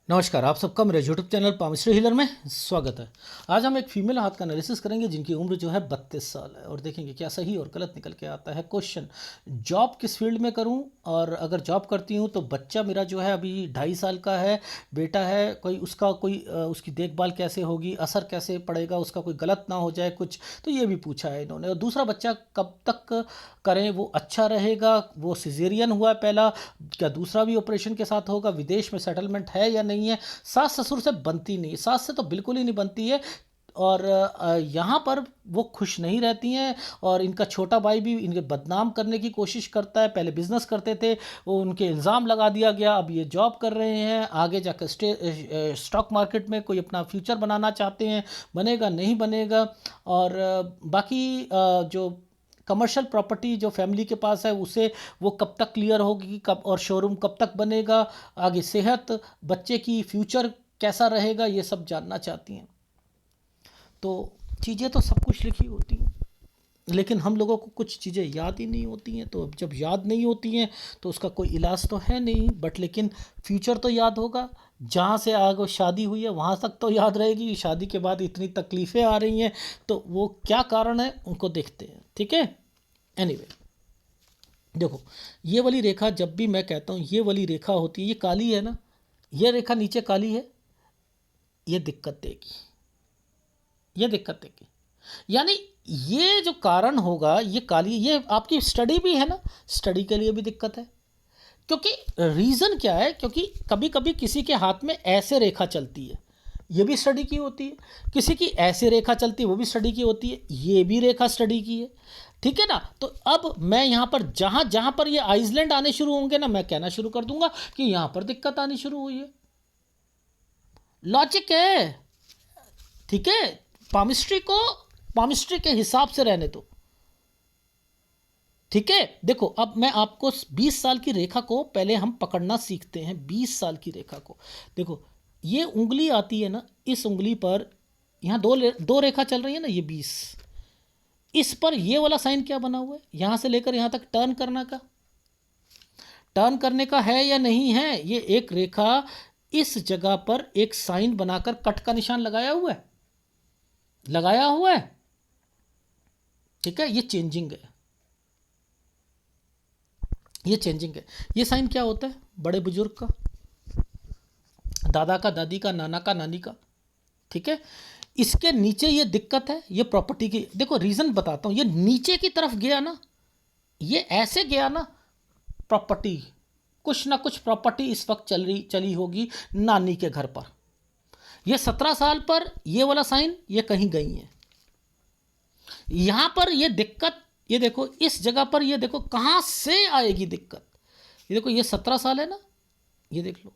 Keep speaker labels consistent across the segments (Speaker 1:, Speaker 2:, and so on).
Speaker 1: नमस्कार, आप सबका मेरे यूट्यूब चैनल पामिस्ट्री हीलर में स्वागत है। आज हम एक फीमेल हाथ का एनालिसिस करेंगे जिनकी उम्र जो है 32 साल है और देखेंगे क्या सही और गलत निकल के आता है। क्वेश्चन, जॉब किस फील्ड में करूं और अगर जॉब करती हूं तो बच्चा मेरा जो है अभी 2.5 साल का है, बेटा है, उसकी देखभाल कैसे होगी, असर कैसे पड़ेगा, उसका कोई गलत ना हो जाए कुछ, तो ये भी पूछा है इन्होंने। और दूसरा, बच्चा कब तक करें वो अच्छा रहेगा, वो सिजेरियन हुआ है पहला, क्या दूसरा भी ऑपरेशन के साथ होगा, विदेश में सेटलमेंट है या नहीं है, सास ससुर से बनती नहीं, सास से तो बिल्कुल ही नहीं बनती है। और यहाँ पर वो खुश नहीं रहती हैं और इनका छोटा भाई भी इनके बदनाम करने की कोशिश करता है। पहले बिजनेस करते थे, वो उनके इल्ज़ाम लगा दिया गया, अब ये जॉब कर रहे हैं, आगे जाकर स्टॉक मार्केट में कोई अपना फ्यूचर बनाना चाहते हैं, बनेगा नहीं बनेगा। और बाकी जो कमर्शियल प्रॉपर्टी जो फैमिली के पास है उसे वो कब तक क्लियर होगी, कब, और शोरूम कब तक बनेगा, आगे सेहत, बच्चे की फ्यूचर कैसा रहेगा, ये सब जानना चाहती हैं। तो चीज़ें तो सब कुछ लिखी होती हैं लेकिन हम लोगों को कुछ चीज़ें याद ही नहीं होती हैं। तो अब जब याद नहीं होती हैं तो उसका कोई इलाज तो है नहीं, बट लेकिन फ्यूचर तो याद होगा। जहाँ से आगे शादी हुई है वहाँ तक तो याद रहेगी, शादी के बाद इतनी तकलीफ़ें आ रही हैं तो वो क्या कारण है उनको देखते हैं, ठीक है। एनीवे, देखो, ये वाली रेखा, जब भी मैं कहता हूँ ये वाली रेखा होती है, ये काली है ना, ये रेखा नीचे काली है, ये दिक्कत देगी, ये दिक्कत देगी। यानी ये जो कारण होगा, ये काली, ये आपकी स्टडी भी है ना, स्टडी के लिए भी दिक्कत है। क्योंकि रीज़न क्या है, क्योंकि कभी कभी किसी के हाथ में ऐसे रेखा चलती है, ये भी स्टडी की होती है, किसी की ऐसे रेखा चलती है वो भी स्टडी की होती है, ये भी रेखा स्टडी की है, ठीक है ना। तो अब मैं यहाँ पर जहाँ जहाँ पर ये आइसलैंड आने शुरू होंगे ना, मैं कहना शुरू कर दूंगा कि यहाँ पर दिक्कत आनी शुरू हुई है। लॉजिक है, ठीक है। पामिस्ट्री को पामिस्ट्री के हिसाब से रहने दो, ठीक है। देखो, अब मैं आपको 20 साल की रेखा को पहले हम पकड़ना सीखते हैं। 20 साल की रेखा को देखो, ये उंगली आती है ना, इस उंगली पर यहाँ दो रेखा चल रही है ना, ये 20, इस पर ये वाला साइन क्या बना हुआ है, यहां से लेकर यहां तक टर्न करना का, टर्न करने का है या नहीं है। ये एक रेखा इस जगह पर एक साइन बनाकर कट का निशान लगाया हुआ है, लगाया हुआ है, ठीक है। ये चेंजिंग है, ये चेंजिंग है। ये साइन क्या होता है, बड़े बुजुर्ग का, दादा का, दादी का, नाना का, नानी का, ठीक है। इसके नीचे ये दिक्कत है, ये प्रॉपर्टी की। देखो रीजन बताता हूं, ये नीचे की तरफ गया ना, ये ऐसे गया ना, प्रॉपर्टी, कुछ ना कुछ प्रॉपर्टी इस वक्त चली होगी नानी के घर पर। ये 17 साल पर ये वाला साइन ये कहीं गई है, यहां पर ये दिक्कत, ये देखो इस जगह पर, ये देखो कहां से आएगी दिक्कत। ये देखो, ये 17 साल है ना, ये देख लो,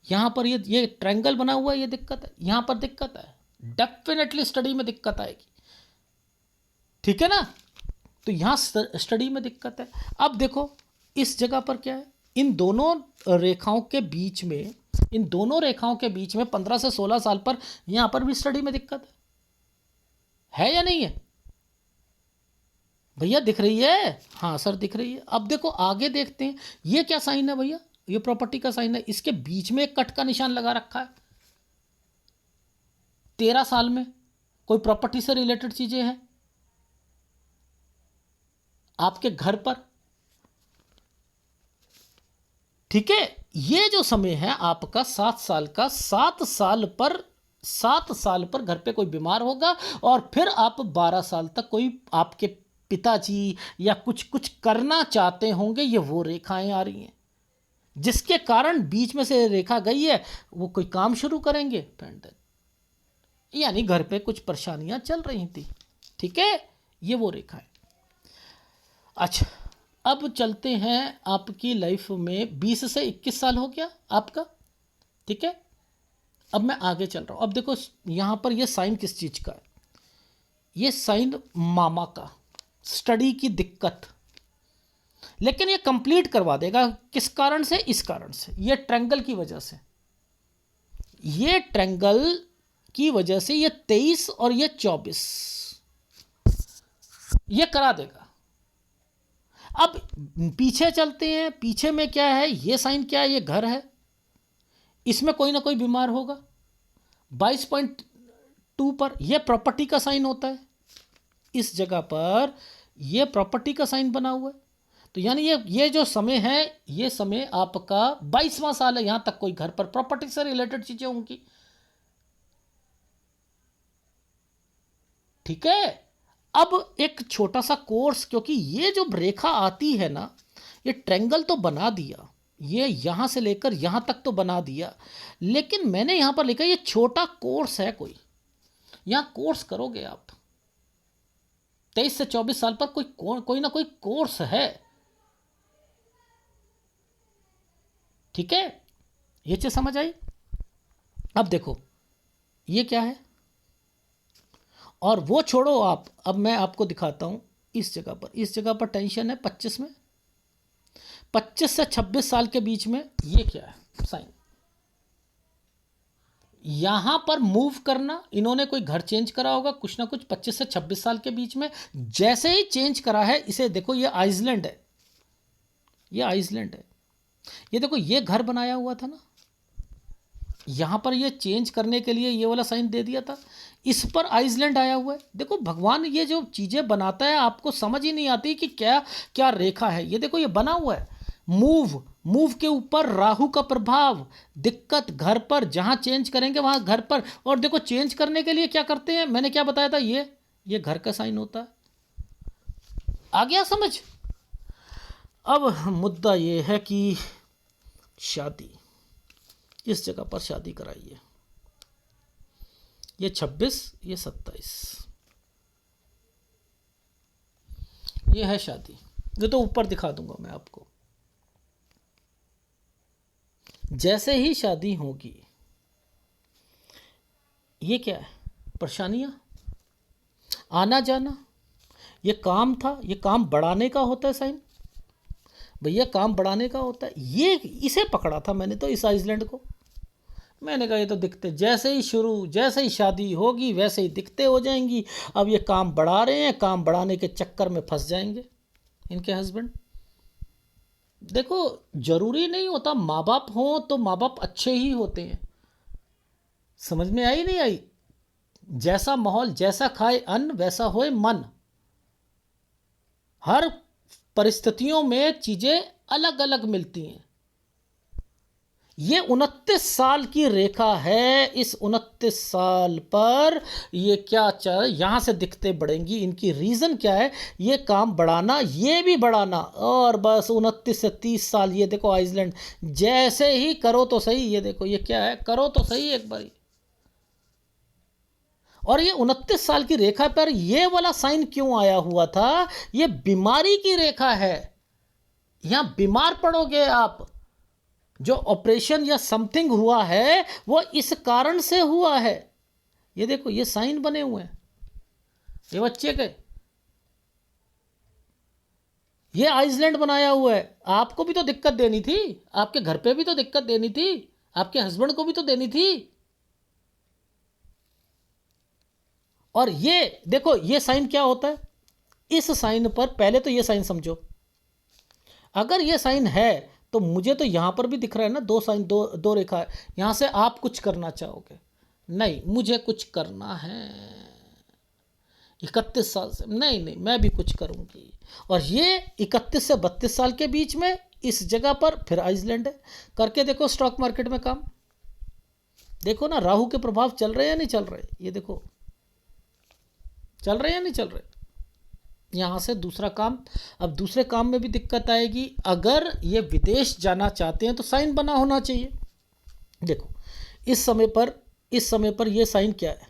Speaker 1: यहां पर ये ट्रायंगल बना हुआ है, ये दिक्कत है, यहां पर दिक्कत है, डेफिनेटली स्टडी में दिक्कत आएगी, ठीक है ना। तो यहां स्टडी में दिक्कत है। अब देखो इस जगह पर क्या है, इन दोनों रेखाओं के बीच में, इन दोनों रेखाओं के बीच में 15 से 16 साल पर यहां पर भी स्टडी में दिक्कत है या नहीं है भैया, दिख रही है, हाँ सर दिख रही है। अब देखो आगे देखते हैं, ये क्या साइन है भैया, ये प्रॉपर्टी का साइन है, इसके बीच में एक कट का निशान लगा रखा है। 13 साल में कोई प्रॉपर्टी से रिलेटेड चीजें हैं आपके घर पर, ठीक है। ये जो समय है आपका 7 साल का, 7 साल पर घर पे कोई बीमार होगा और फिर आप 12 साल तक कोई आपके पिताजी या कुछ कुछ करना चाहते होंगे, ये वो रेखाएं आ रही हैं जिसके कारण बीच में से रेखा गई है, वो कोई काम शुरू करेंगे, यानी घर पे कुछ परेशानियां चल रही थी, ठीक है। ये वो रेखा है। अच्छा, अब चलते हैं आपकी लाइफ में, 20 से 21 साल हो गया आपका, ठीक है। अब मैं आगे चल रहा हूं। अब देखो यहां पर ये साइन किस चीज का है, ये साइन मामा का, स्टडी की दिक्कत, लेकिन ये कंप्लीट करवा देगा किस कारण से, इस कारण से, ये ट्रैंगल की वजह से, ये ट्रैंगल की वजह से ये 23 और ये 24 ये करा देगा। अब पीछे चलते हैं, पीछे में क्या है, ये साइन क्या है, ये घर है, इसमें कोई ना कोई बीमार होगा। 22.2 पर यह प्रॉपर्टी का साइन होता है, इस जगह पर यह प्रॉपर्टी का साइन बना हुआ है। तो यानी ये जो समय है, ये समय आपका 22वां साल है। यहां तक कोई घर पर प्रॉपर्टी से रिलेटेड चीजें होंगी। ठीक है। अब एक छोटा सा कोर्स, क्योंकि ये जो रेखा आती है ना, ये ट्रायंगल तो बना दिया, ये यहां से लेकर यहां तक तो बना दिया, लेकिन मैंने यहां पर लिखा ये छोटा कोर्स है। कोई यहां कोर्स करोगे आप 23 से 24 साल पर, कोई ना कोई कोर्स है। ठीक है, ये चीज समझ आई। अब देखो ये क्या है, और वो छोड़ो आप, अब मैं आपको दिखाता हूं इस जगह पर टेंशन है 25 में, 25 से 26 साल के बीच में ये क्या है साइन। यहां पर मूव करना, इन्होंने कोई घर चेंज करा होगा कुछ ना कुछ 25 से 26 साल के बीच में। जैसे ही चेंज करा है, इसे देखो ये आइसलैंड है, ये आइसलैंड है। ये देखो ये घर बनाया हुआ था ना, यहां पर ये चेंज करने के लिए ये वाला साइन दे दिया था, इस पर आइसलैंड आया हुआ है। देखो भगवान ये जो चीजें बनाता है आपको समझ ही नहीं आती कि क्या क्या रेखा है। ये देखो ये बना हुआ है, मूव के ऊपर राहु का प्रभाव, दिक्कत घर पर, जहां चेंज करेंगे वहां घर पर। और देखो चेंज करने के लिए क्या करते हैं, मैंने क्या बताया था, ये घर का साइन होता है। आ गया समझ। अब मुद्दा ये है कि शादी, इस जगह पर शादी कराइए, ये 26, ये 27, ये है शादी। ये तो ऊपर दिखा दूंगा मैं आपको। जैसे ही शादी होगी, ये क्या है, परेशानियां, आना जाना, ये काम था, ये काम बढ़ाने का होता है साइन भैया, काम बढ़ाने का होता है। ये इसे पकड़ा था मैंने तो, इस आइसलैंड को। मैंने कहा ये तो दिक्कतें, जैसे ही शादी होगी वैसे ही दिक्कतें हो जाएंगी। अब ये काम बढ़ा रहे हैं, काम बढ़ाने के चक्कर में फंस जाएंगे इनके हस्बैंड। देखो जरूरी नहीं होता माँ बाप हो तो माँ बाप अच्छे ही होते हैं। समझ में आई नहीं आई। जैसा माहौल, जैसा खाए अन्न वैसा होए मन। हर परिस्थितियों में चीजें अलग अलग मिलती हैं। ये 29 साल की रेखा है, इस 29 साल पर ये क्या चल, यहां से दिक्कतें बढ़ेंगी। इनकी रीजन क्या है, ये काम बढ़ाना, ये भी बढ़ाना, और बस 29 से 30 साल। ये देखो आइसलैंड, जैसे ही करो तो सही, ये देखो ये क्या है, करो तो सही एक बारी। और ये 29 साल की रेखा पर ये वाला साइन क्यों आया हुआ था, ये बीमारी की रेखा है। यहां बीमार पड़ोगे आप, जो ऑपरेशन या समथिंग हुआ है वो इस कारण से हुआ है। ये देखो ये साइन बने हुए हैं ये बच्चे के, ये आइसलैंड बनाया हुआ है। आपको भी तो दिक्कत देनी थी, आपके घर पे भी तो दिक्कत देनी थी, आपके हस्बैंड को भी तो देनी थी। और ये देखो ये साइन क्या होता है, इस साइन पर पहले तो ये साइन समझो। अगर ये साइन है तो मुझे तो यहां पर भी दिख रहा है ना, दो साइन, दो रेखा है। यहां से आप कुछ करना चाहोगे, नहीं मुझे कुछ करना है 31 साल से, नहीं मैं भी कुछ करूंगी। और ये 31 से 32 साल के बीच में इस जगह पर फिर आइसलैंड है। करके देखो स्टॉक मार्केट में काम, देखो ना राहु के प्रभाव चल रहे हैं या नहीं चल रहे। ये देखो चल रहे हैं या नहीं चल रहे। यहाँ से दूसरा काम, अब दूसरे काम में भी दिक्कत आएगी। अगर ये विदेश जाना चाहते हैं तो साइन बना होना चाहिए। देखो इस समय पर ये साइन क्या है,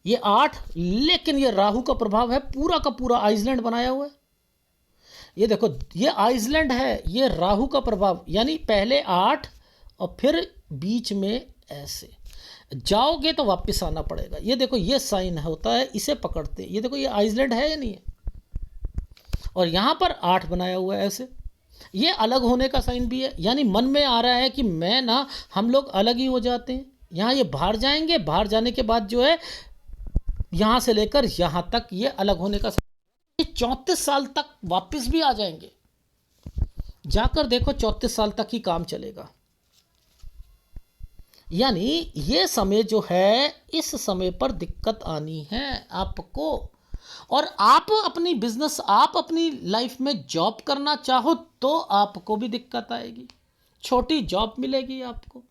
Speaker 1: ये 8, लेकिन ये राहु का प्रभाव है, पूरा का पूरा आइसलैंड बनाया हुआ है। ये देखो ये आइसलैंड है, ये राहु का प्रभाव, यानी पहले 8 और फिर बीच में ऐसे जाओगे तो वापस आना पड़ेगा। ये देखो ये साइन होता है, इसे पकड़ते हैं। ये देखो ये आइसलैंड है या नहीं है, और यहां पर 8 बनाया हुआ है ऐसे। ये अलग होने का साइन भी है, यानी मन में आ रहा है कि मैं ना, हम लोग अलग ही हो जाते हैं। यहां ये बाहर जाएंगे, बाहर जाने के बाद जो है यहां से लेकर यहां तक ये अलग होने का साइन। 34 साल तक वापस भी आ जाएंगे। जाकर देखो 34 साल तक ही काम चलेगा। यानी ये समय जो है, इस समय पर दिक्कत आनी है आपको। और आप अपनी बिजनेस, आप अपनी लाइफ में जॉब करना चाहो तो आपको भी दिक्कत आएगी। छोटी जॉब मिलेगी आपको,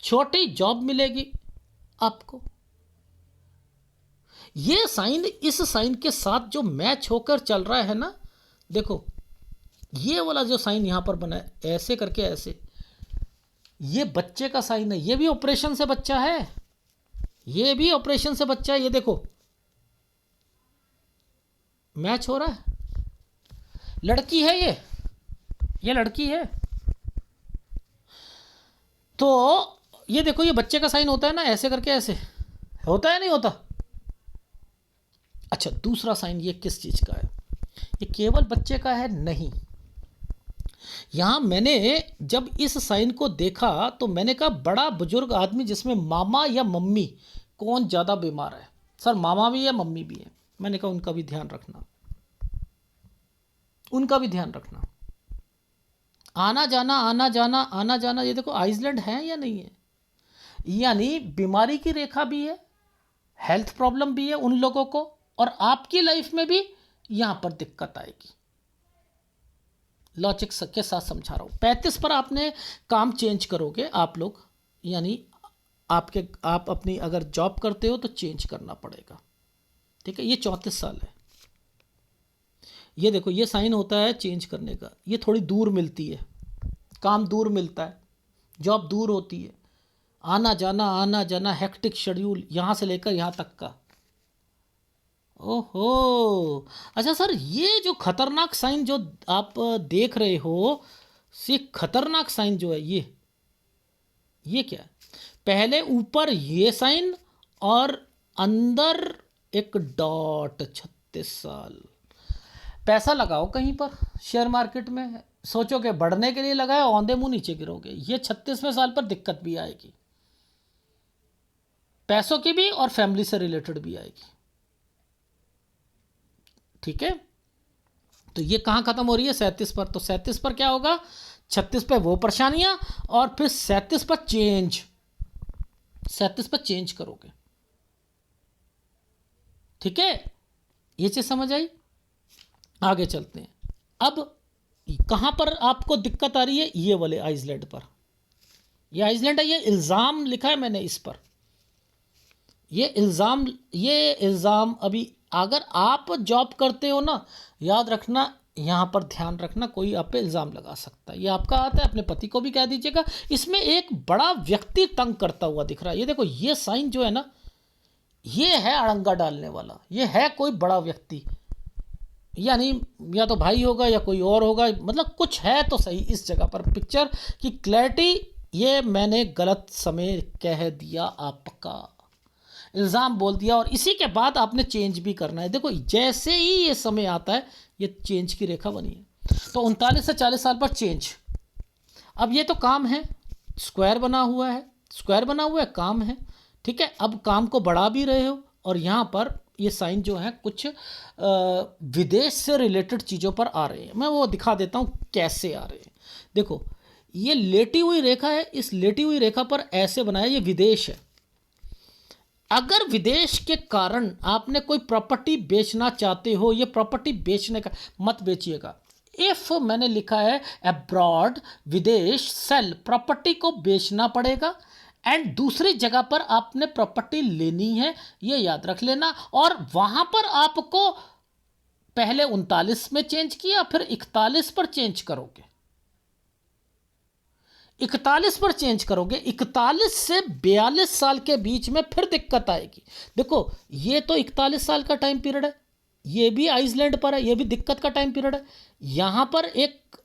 Speaker 1: छोटी जॉब मिलेगी आपको। ये साइन इस साइन के साथ जो मैच होकर चल रहा है ना, देखो ये वाला जो साइन यहां पर बना है ऐसे करके, ऐसे, ये बच्चे का साइन है। ये भी ऑपरेशन से बच्चा है, ये भी ऑपरेशन से बच्चा है। ये देखो मैच हो रहा है। लड़की है ये लड़की है। तो ये देखो, ये बच्चे का साइन होता है ना, ऐसे करके, ऐसे होता है नहीं होता। अच्छा, दूसरा साइन ये किस चीज का है? ये केवल बच्चे का है नहीं। यहां मैंने जब इस साइन को देखा तो मैंने कहा बड़ा बुजुर्ग आदमी जिसमें मामा या मम्मी, कौन ज़्यादा बीमार है? सर मामा भी है, मम्मी भी है। मैंने कहा उनका भी ध्यान रखना, उनका भी ध्यान रखना। आना जाना आना जाना आना जाना, ये देखो आइसलैंड है या नहीं है? यानी बीमारी की रेखा भी है, हेल्थ प्रॉब्लम भी है उन लोगों को, और आपकी लाइफ में भी यहां पर दिक्कत आएगी। लॉजिक के साथ समझा रहा हूं। 35 पर आपने काम चेंज करोगे आप लोग, यानी आप अपनी अगर जॉब करते हो तो चेंज करना पड़ेगा। ठीक है, ये 34 साल है। ये देखो ये साइन होता है चेंज करने का। ये थोड़ी दूर मिलती है, काम दूर मिलता है, जॉब दूर होती है, आना जाना हेक्टिक शेड्यूल यहाँ से लेकर यहाँ तक का। ओहो, अच्छा सर, ये जो खतरनाक साइन जो आप देख रहे हो, ये खतरनाक साइन जो है, ये क्या है? पहले ऊपर ये साइन और अंदर एक डॉट। 36 साल। पैसा लगाओ कहीं पर शेयर मार्केट में, सोचो कि बढ़ने के लिए लगाए, औंधे मुंह नीचे गिरोगे। ये 36वें साल पर दिक्कत भी आएगी, पैसों की भी और फैमिली से रिलेटेड भी आएगी। ठीक है, तो ये कहाँ खत्म हो रही है? 37 पर। तो 37 पर क्या होगा? 36 पे वो परेशानियां, और फिर 37 पर चेंज, 37 पर चेंज करोगे। ठीक है, ये चीज समझ आई? आगे चलते हैं। अब कहां पर आपको दिक्कत आ रही है? ये वाले आइसलैंड पर। ये आइसलैंड है, ये इल्ज़ाम लिखा है मैंने इस पर। ये इल्ज़ाम अभी अगर आप जॉब करते हो ना, याद रखना, यहाँ पर ध्यान रखना, कोई आप पे इल्ज़ाम लगा सकता है। ये आपका आता है, अपने पति को भी कह दीजिएगा। इसमें एक बड़ा व्यक्ति तंग करता हुआ दिख रहा है। ये देखो ये साइन जो है ना, ये है अड़ंगा डालने वाला, ये है कोई बड़ा व्यक्ति, यानी या तो भाई होगा या कोई और होगा, मतलब कुछ है तो सही इस जगह पर। पिक्चर की क्लैरिटी, ये मैंने गलत समय कह दिया, आपका इल्ज़ाम बोल दिया, और इसी के बाद आपने चेंज भी करना है। देखो जैसे ही ये समय आता है, ये चेंज की रेखा बनी है। तो 39 से 40 साल पर चेंज। अब ये तो काम है, स्क्वायर बना हुआ है, स्क्वायर बना हुआ है, काम है। ठीक है, अब काम को बढ़ा भी रहे हो, और यहाँ पर ये साइन जो है कुछ विदेश से रिलेटेड चीज़ों पर आ रहे हैं। मैं वो दिखा देता हूँ कैसे आ रहे हैं। देखो ये लेटी हुई रेखा है, इस लेटी हुई रेखा पर ऐसे बनाया, ये विदेश है। अगर विदेश के कारण आपने कोई प्रॉपर्टी बेचना चाहते हो, ये प्रॉपर्टी बेचने का मत बेचिएगा। इफ मैंने लिखा है अब्रॉड, विदेश, सेल, प्रॉपर्टी को बेचना पड़ेगा, एंड दूसरी जगह पर आपने प्रॉपर्टी लेनी है, ये याद रख लेना। और वहां पर आपको पहले 39 में चेंज किया, फिर 41 पर चेंज करोगे, 41 पर चेंज करोगे। 41 से 42 साल के बीच में फिर दिक्कत आएगी। देखो ये तो 41 साल का टाइम पीरियड है, ये भी आइसलैंड पर है, ये भी दिक्कत का टाइम पीरियड है। यहां पर एक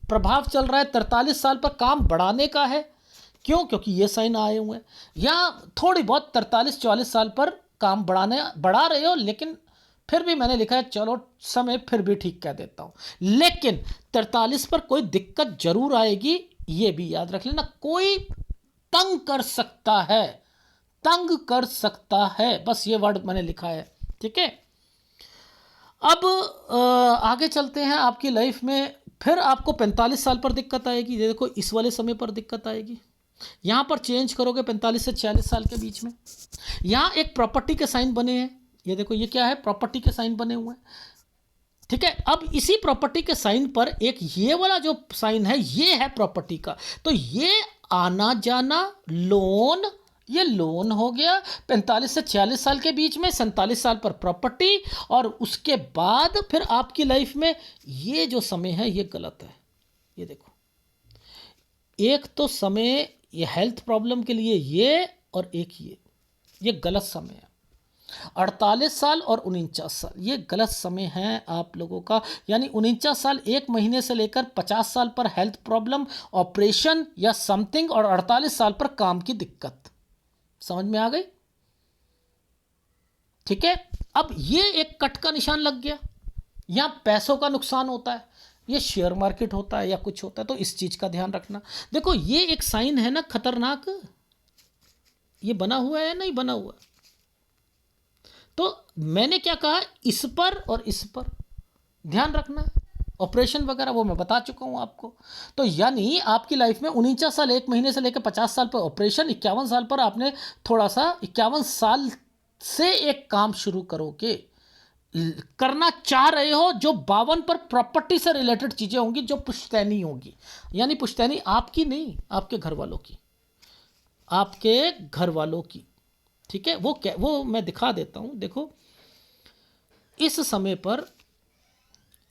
Speaker 1: प्रभाव चल रहा है 43 साल पर काम बढ़ाने का है। क्यों? क्योंकि ये साइन आए हुए हैं। यहाँ थोड़ी बहुत 43-44 साल पर काम बढ़ा रहे हो, लेकिन फिर भी मैंने लिखा है, चलो समय फिर भी ठीक कह देता हूँ, लेकिन 43 पर कोई दिक्कत जरूर आएगी, ये भी याद रख लेना। कोई तंग कर सकता है, तंग कर सकता है, बस ये वर्ड मैंने लिखा है। ठीक है, अब आगे चलते हैं। आपकी लाइफ में फिर आपको 45 साल पर दिक्कत आएगी। ये देखो इस वाले समय पर दिक्कत आएगी, यहाँ पर चेंज करोगे 45 से 46 साल के बीच में। यहाँ एक प्रॉपर्टी के साइन बने हैं, ये देखो ये क्या है, प्रॉपर्टी के साइन बने हुए हैं, ठीक है। अब इसी प्रॉपर्टी के साइन पर एक ये वाला जो साइन है ये है प्रॉपर्टी का, तो ये आना जाना लोन, ये लोन हो गया 45 से 46 साल के बीच में, 47 साल पर प्रॉपर्टी, और उसके बाद फिर आपकी लाइफ में ये जो समय है ये गलत है। ये देखो, एक तो समय ये हेल्थ प्रॉब्लम के लिए ये, और एक ये गलत समय है। 48 साल और 49 साल ये गलत समय है आप लोगों का, यानी 49 साल 1 महीने से लेकर 50 साल पर हेल्थ प्रॉब्लम, ऑपरेशन या समथिंग, और 48 साल पर काम की दिक्कत। समझ में आ गई? ठीक है। अब ये एक कट का निशान लग गया, यहां पैसों का नुकसान होता है, ये शेयर मार्केट होता है या कुछ होता है, तो इस चीज का ध्यान रखना। देखो ये एक साइन है ना खतरनाक, ये बना हुआ है नहीं बना हुआ, तो मैंने क्या कहा, इस पर और इस पर ध्यान रखना। ऑपरेशन वगैरह वो मैं बता चुका हूं आपको। तो यानी आपकी लाइफ में 49 साल 1 महीने से लेकर 50 साल पर ऑपरेशन, 51 साल पर आपने थोड़ा सा 51 साल से एक काम शुरू करोगे, करना चाह रहे हो, जो 52 पर प्रॉपर्टी से रिलेटेड चीजें होंगी, जो पुश्तैनी होगी, यानी पुश्तैनी आपकी नहीं, आपके घर वालों की, आपके घर वालों की। ठीक है, वो मैं दिखा देता हूं। देखो इस समय पर,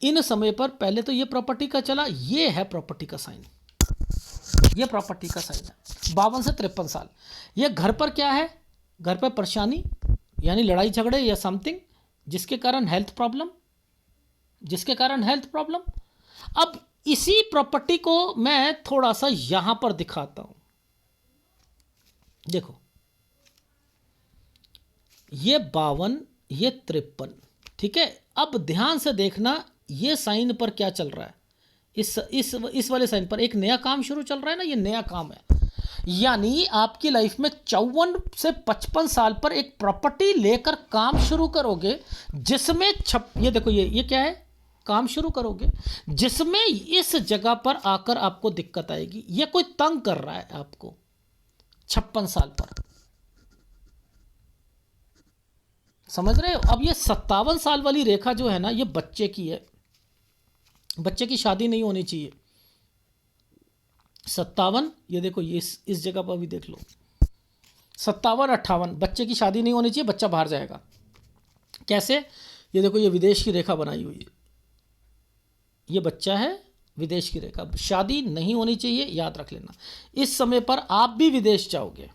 Speaker 1: इन समय पर पहले तो ये प्रॉपर्टी का चला, ये है प्रॉपर्टी का साइन, ये प्रॉपर्टी का साइन है 52 से 53 साल। ये घर पर क्या है, घर पर परेशानी यानी लड़ाई झगड़े या समथिंग, जिसके कारण हेल्थ प्रॉब्लम, जिसके कारण हेल्थ प्रॉब्लम। अब इसी प्रॉपर्टी को मैं थोड़ा सा यहां पर दिखाता हूं। देखो ये 52, ये 53, ठीक है। अब ध्यान से देखना ये साइन पर क्या चल रहा है, इस वाले साइन पर एक नया काम शुरू चल रहा है ना, ये नया काम है। यानी आपकी लाइफ में 54 से 55 साल पर एक प्रॉपर्टी लेकर काम शुरू करोगे, जिसमें ये देखो ये क्या है, काम शुरू करोगे जिसमें इस जगह पर आकर आपको दिक्कत आएगी। ये कोई तंग कर रहा है आपको 56 साल पर, समझ रहे हो? अब ये 57 साल वाली रेखा जो है ना, ये बच्चे की है, बच्चे की शादी नहीं होनी चाहिए। 57, ये देखो ये इस जगह पर भी देख लो, 57 58, बच्चे की शादी नहीं होनी चाहिए, बच्चा बाहर जाएगा। कैसे? ये देखो ये विदेश की रेखा बनाई हुई है, ये बच्चा है, विदेश की रेखा, शादी नहीं होनी चाहिए, याद रख लेना। इस समय पर आप भी विदेश जाओगे,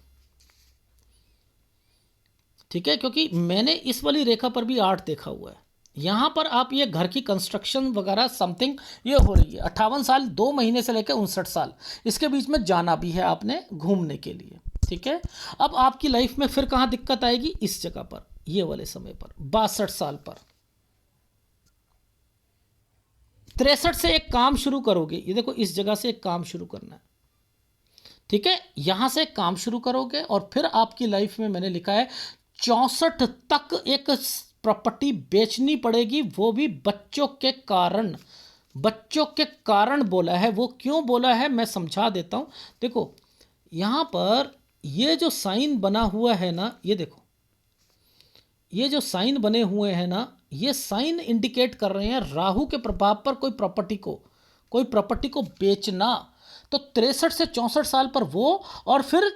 Speaker 1: ठीक है, क्योंकि मैंने इस वाली रेखा पर भी 8 देखा हुआ है। यहां पर आप ये घर की कंस्ट्रक्शन वगैरह समथिंग ये हो रही है। 58 साल 2 महीने से लेकर 59 साल, इसके बीच में जाना भी है आपने घूमने के लिए, ठीक है। अब आपकी लाइफ में फिर कहां दिक्कत आएगी, इस जगह पर, ये वाले समय पर 62 साल पर, 63 से एक काम शुरू करोगे। ये देखो इस जगह से एक काम शुरू करना है, ठीक है, यहां से काम शुरू करोगे और फिर आपकी लाइफ में मैंने लिखा है 64 तक एक प्रॉपर्टी बेचनी पड़ेगी, वो भी बच्चों के कारण। बच्चों के कारण बोला है, वो क्यों बोला है मैं समझा देता हूं। देखो यहां पर ये जो साइन बना हुआ है ना, ये देखो ये जो साइन बने हुए हैं ना, ये साइन इंडिकेट कर रहे हैं राहु के प्रभाव पर कोई प्रॉपर्टी को बेचना। तो 63 से 64 साल पर वो, और फिर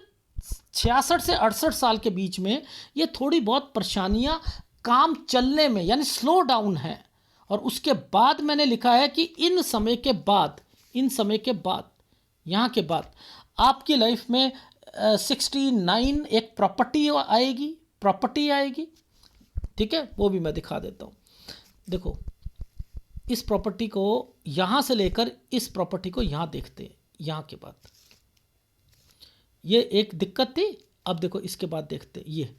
Speaker 1: 66 से 68 साल के बीच में ये थोड़ी बहुत परेशानियां काम चलने में, यानी स्लो डाउन है। और उसके बाद मैंने लिखा है कि इन समय के बाद यहाँ के बाद आपकी लाइफ में 69 एक प्रॉपर्टी आएगी, ठीक है, वो भी मैं दिखा देता हूँ। देखो इस प्रॉपर्टी को यहाँ से लेकर इस प्रॉपर्टी को यहाँ देखते हैं, यहाँ के बाद ये एक दिक्कत थी। अब देखो इसके बाद देखते हैं, ये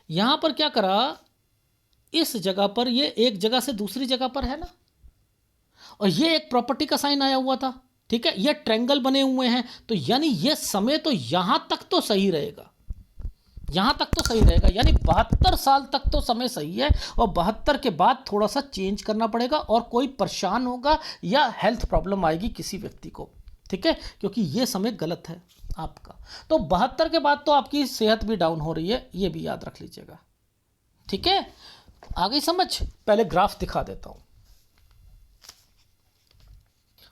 Speaker 1: यहाँ पर क्या करा, इस जगह पर ये एक जगह से दूसरी जगह पर है ना, और ये एक प्रॉपर्टी का साइन आया हुआ था, ठीक है, ये ट्रायंगल बने हुए हैं, तो यानी ये समय तो यहां तक तो सही रहेगा, यानी 72 साल तक तो समय सही है, और 72 के बाद थोड़ा सा चेंज करना पड़ेगा, और कोई परेशान होगा या हेल्थ प्रॉब्लम आएगी किसी व्यक्ति को, ठीक है, क्योंकि ये समय गलत है आपका। तो 72 के बाद तो आपकी सेहत भी डाउन हो रही है, ये भी याद रख लीजिएगा। ठीक है, आ गई समझ? पहले ग्राफ दिखा देता हूँ।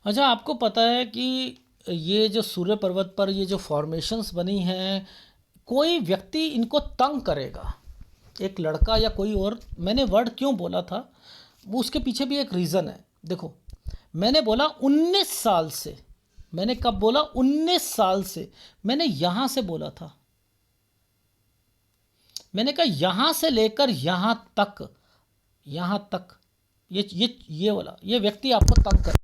Speaker 1: अच्छा, आपको पता है कि ये जो सूर्य पर्वत पर ये जो फॉर्मेशंस बनी हैं, कोई व्यक्ति इनको तंग करेगा, एक लड़का या कोई और। मैंने वर्ड क्यों बोला था, वो उसके पीछे भी एक रीज़न है। देखो, मैंने बोला 19 साल से, मैंने कब बोला? 19 साल से। मैंने यहाँ से बोला था, मैंने कहा यहाँ से लेकर यहाँ तक, यहाँ तक ये वाला ये व्यक्ति आपको तंग कर,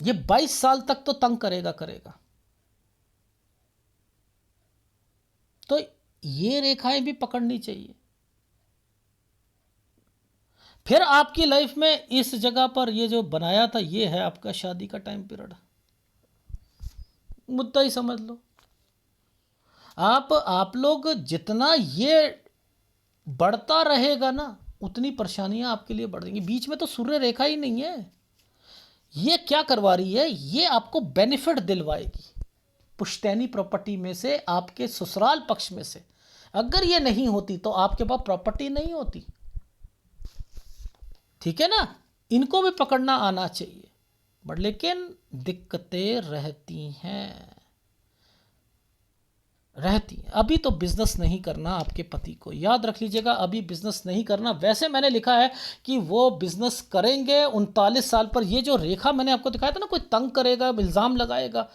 Speaker 1: ये 22 साल तक तो तंग करेगा करेगा। तो ये रेखाएं भी पकड़नी चाहिए। फिर आपकी लाइफ में इस जगह पर ये जो बनाया था, ये है आपका शादी का टाइम पीरियड। मुद्दा ही समझ लो। आप लोग जितना ये बढ़ता रहेगा ना, उतनी परेशानियां आपके लिए बढ़ेंगी। बीच में तो सूर्य रेखा ही नहीं है। ये क्या करवा रही है? ये आपको बेनिफिट दिलवाएगी पुश्तैनी प्रॉपर्टी में से, आपके ससुराल पक्ष में से। अगर ये नहीं होती तो आपके पास प्रॉपर्टी नहीं होती। ठीक है ना? इनको भी पकड़ना आना चाहिए, बट लेकिन दिक्कतें रहती हैं। अभी तो बिजनेस नहीं करना आपके पति को, याद रख लीजिएगा, अभी बिजनेस नहीं करना। वैसे मैंने लिखा है कि वो बिजनेस करेंगे 39 साल पर। ये जो रेखा मैंने आपको दिखाया था ना, कोई तंग करेगा, इल्ज़ाम लगाएगा,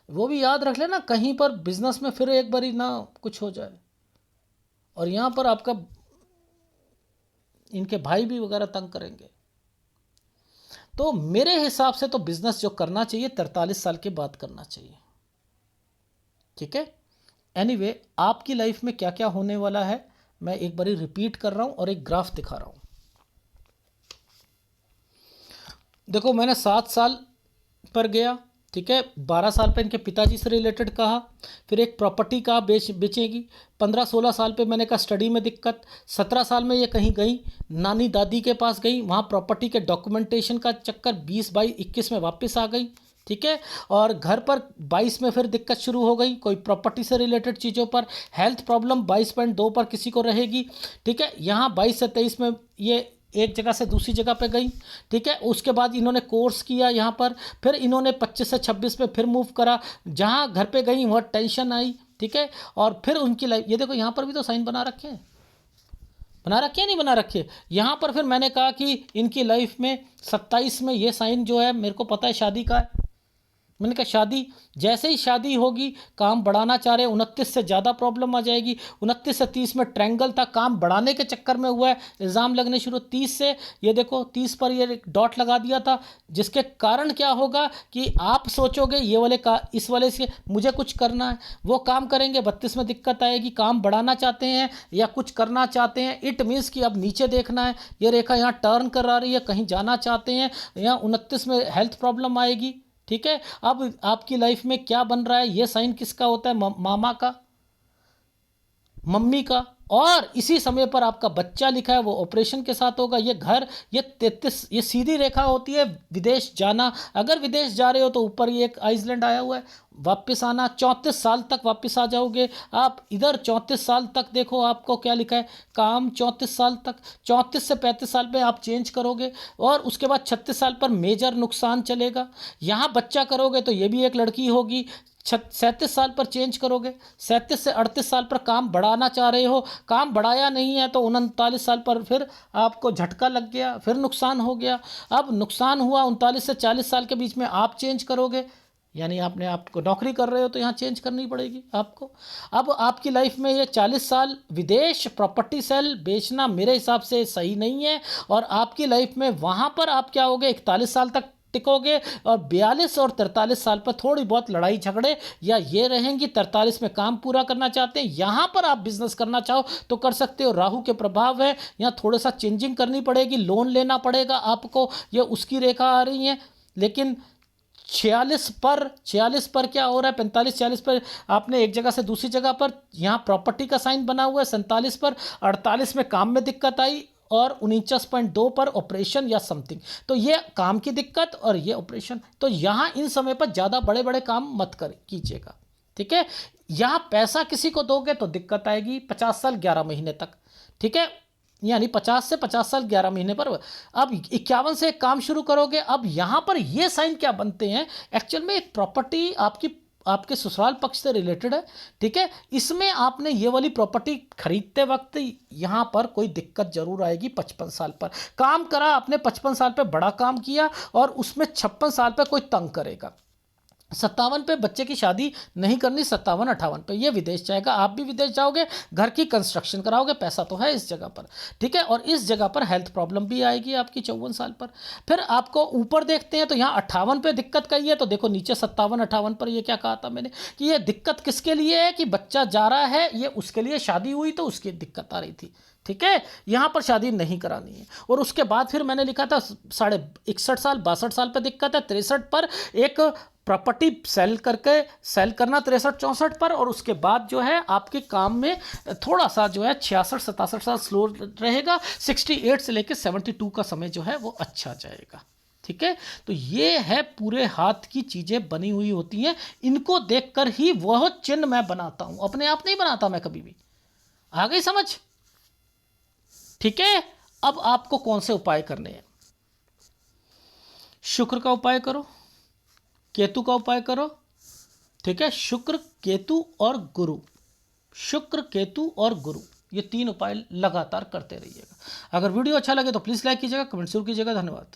Speaker 1: वो भी याद रख लेना, कहीं पर बिजनेस में फिर एक बारी ना कुछ हो जाए। और यहाँ पर आपका इनके भाई भी वगैरह तंग करेंगे। तो मेरे हिसाब से तो बिजनेस जो करना चाहिए 43 साल के बाद करना चाहिए। ठीक है, एनीवे, आपकी लाइफ में क्या क्या होने वाला है मैं एक बारी रिपीट कर रहा हूं और एक ग्राफ दिखा रहा हूं। देखो, मैंने 7 साल पर गया, ठीक है, 12 साल पे इनके पिताजी से रिलेटेड कहा, फिर एक प्रॉपर्टी का बेचेगी। 15-16 साल पे मैंने कहा स्टडी में दिक्कत। 17 साल में ये कहीं गई, नानी दादी के पास गई, वहाँ प्रॉपर्टी के डॉक्यूमेंटेशन का चक्कर, 20-22-21 में वापस आ गई। ठीक है, और घर पर 22 में फिर दिक्कत शुरू हो गई, कोई प्रॉपर्टी से रिलेटेड चीज़ों पर। हेल्थ प्रॉब्लम 22.2 पर किसी को रहेगी। ठीक है, यहाँ 22 से 23 में ये एक जगह से दूसरी जगह पे गई। ठीक है, उसके बाद इन्होंने कोर्स किया यहाँ पर, फिर इन्होंने 25 से 26 में फिर मूव करा। जहाँ घर पे गई वहाँ टेंशन आई। ठीक है, और फिर उनकी लाइफ, ये देखो यहाँ पर भी तो साइन बना रखे हैं, बना रखे हैं नहीं बना रखे। यहाँ पर फिर मैंने कहा कि इनकी लाइफ में 27 में ये साइन जो है, मेरे को पता है शादी का है। मैंने कहा शादी, जैसे ही शादी होगी काम बढ़ाना चाह रहे, 29 से ज़्यादा प्रॉब्लम आ जाएगी। 29 से 30 में ट्रायंगल था, काम बढ़ाने के चक्कर में हुआ है, इल्ज़ाम लगने शुरू। 30 से ये देखो, 30 पर ये डॉट लगा दिया था, जिसके कारण क्या होगा कि आप सोचोगे ये वाले का इस वाले से मुझे कुछ करना है, वो काम करेंगे। 32 में दिक्कत आएगी, काम बढ़ाना चाहते हैं या कुछ करना चाहते हैं, इट मीन्स कि अब नीचे देखना है। ये रेखा यहाँ टर्न करा रही है, कहीं जाना चाहते हैं। यहाँ 29 में हेल्थ प्रॉब्लम आएगी। ठीक है, अब आपकी लाइफ में क्या बन रहा है? ये साइन किसका होता है? मामा का, मम्मी का। और इसी समय पर आपका बच्चा लिखा है, वो ऑपरेशन के साथ होगा। ये घर, ये 33, ये सीधी रेखा होती है विदेश जाना। अगर विदेश जा रहे हो तो ऊपर ये एक आइसलैंड आया हुआ है, वापस आना। 34 साल तक वापस आ जाओगे आप इधर। 34 साल तक देखो आपको क्या लिखा है, काम 34 साल तक। 34 से 35 साल पे आप चेंज करोगे, और उसके बाद 36 साल पर मेजर नुकसान चलेगा। यहाँ बच्चा करोगे तो ये भी एक लड़की होगी। 37 साल पर चेंज करोगे। 37 से 38 साल पर काम बढ़ाना चाह रहे हो, काम बढ़ाया नहीं है तो 39 साल पर फिर आपको झटका लग गया, फिर नुकसान हो गया। अब नुकसान हुआ, 39 से 40 साल के बीच में आप चेंज करोगे, यानी आपने आपको नौकरी कर रहे हो तो यहाँ चेंज करनी पड़ेगी आपको। अब आपकी लाइफ में ये 40 साल विदेश प्रॉपर्टी सेल बेचना मेरे हिसाब से सही नहीं है। और आपकी लाइफ में वहाँ पर आप क्या होगे, 41 साल तक टिकोगे, और 42 और 43 साल पर थोड़ी बहुत लड़ाई झगड़े या ये रहेंगी। 43 में काम पूरा करना चाहते हैं, यहाँ पर आप बिजनेस करना चाहो तो कर सकते हो। राहु के प्रभाव है, यहाँ थोड़ा सा चेंजिंग करनी पड़ेगी, लोन लेना पड़ेगा आपको, ये उसकी रेखा आ रही है। लेकिन 46 पर क्या हो रहा है? 45-46 पर आपने एक जगह से दूसरी जगह पर यहाँ प्रॉपर्टी का साइन बना हुआ है। 47 पर 48 में काम में दिक्कत आई, और 49.2 पर ऑपरेशन या समथिंग। तो ये काम की दिक्कत और ये ऑपरेशन। तो यहाँ इन समय पर ज़्यादा बड़े बड़े काम मत कर कीजिएगा, ठीक है। यहाँ पैसा किसी को दोगे तो दिक्कत आएगी 50 साल 11 महीने तक, ठीक है, यानी 50 से 50 साल 11 महीने पर। अब 51 से एक काम शुरू करोगे। अब यहाँ पर ये साइन क्या बनते हैं, एक्चुअल में एक प्रॉपर्टी आपके ससुराल पक्ष से रिलेटेड है, ठीक है। इसमें आपने ये वाली प्रॉपर्टी खरीदते वक्त यहाँ पर कोई दिक्कत जरूर आएगी। 55 साल पर काम करा आपने, 55 साल पे बड़ा काम किया और उसमें 56 साल पे कोई तंग करेगा। 57 पे बच्चे की शादी नहीं करनी, 57-58 पे ये विदेश जाएगा, आप भी विदेश जाओगे, घर की कंस्ट्रक्शन कराओगे, पैसा तो है इस जगह पर, ठीक है। और इस जगह पर हेल्थ प्रॉब्लम भी आएगी आपकी 54 साल पर। फिर आपको ऊपर देखते हैं तो यहाँ 58 पे दिक्कत कही है, तो देखो नीचे 57-58 पर ये क्या कहा था मैंने कि ये दिक्कत किसके लिए है, कि बच्चा जा रहा है, ये उसके लिए शादी हुई तो उसकी दिक्कत आ रही थी, ठीक है। यहाँ पर शादी नहीं करानी है। और उसके बाद फिर मैंने लिखा था 61 साल 62 साल पर दिक्कत है, 63 पर एक प्रॉपर्टी सेल करना 63-64 पर। और उसके बाद जो है आपके काम में थोड़ा सा जो है 66-67 साल स्लो रहेगा, 68 से लेकर 72 का समय जो है वो अच्छा जाएगा, ठीक है। तो ये है पूरे हाथ की चीज़ें बनी हुई होती हैं, इनको देखकर ही वह चिन्ह मैं बनाता हूँ, अपने आप नहीं बनाता मैं कभी भी। आ गई समझ, ठीक है। अब आपको कौन से उपाय करने हैं, शुक्र का उपाय करो, केतु का उपाय करो, ठीक है। शुक्र केतु और गुरु, शुक्र केतु और गुरु, ये 3 उपाय लगातार करते रहिएगा। अगर वीडियो अच्छा लगे तो प्लीज़ लाइक कीजिएगा, कमेंट जरूर कीजिएगा। धन्यवाद।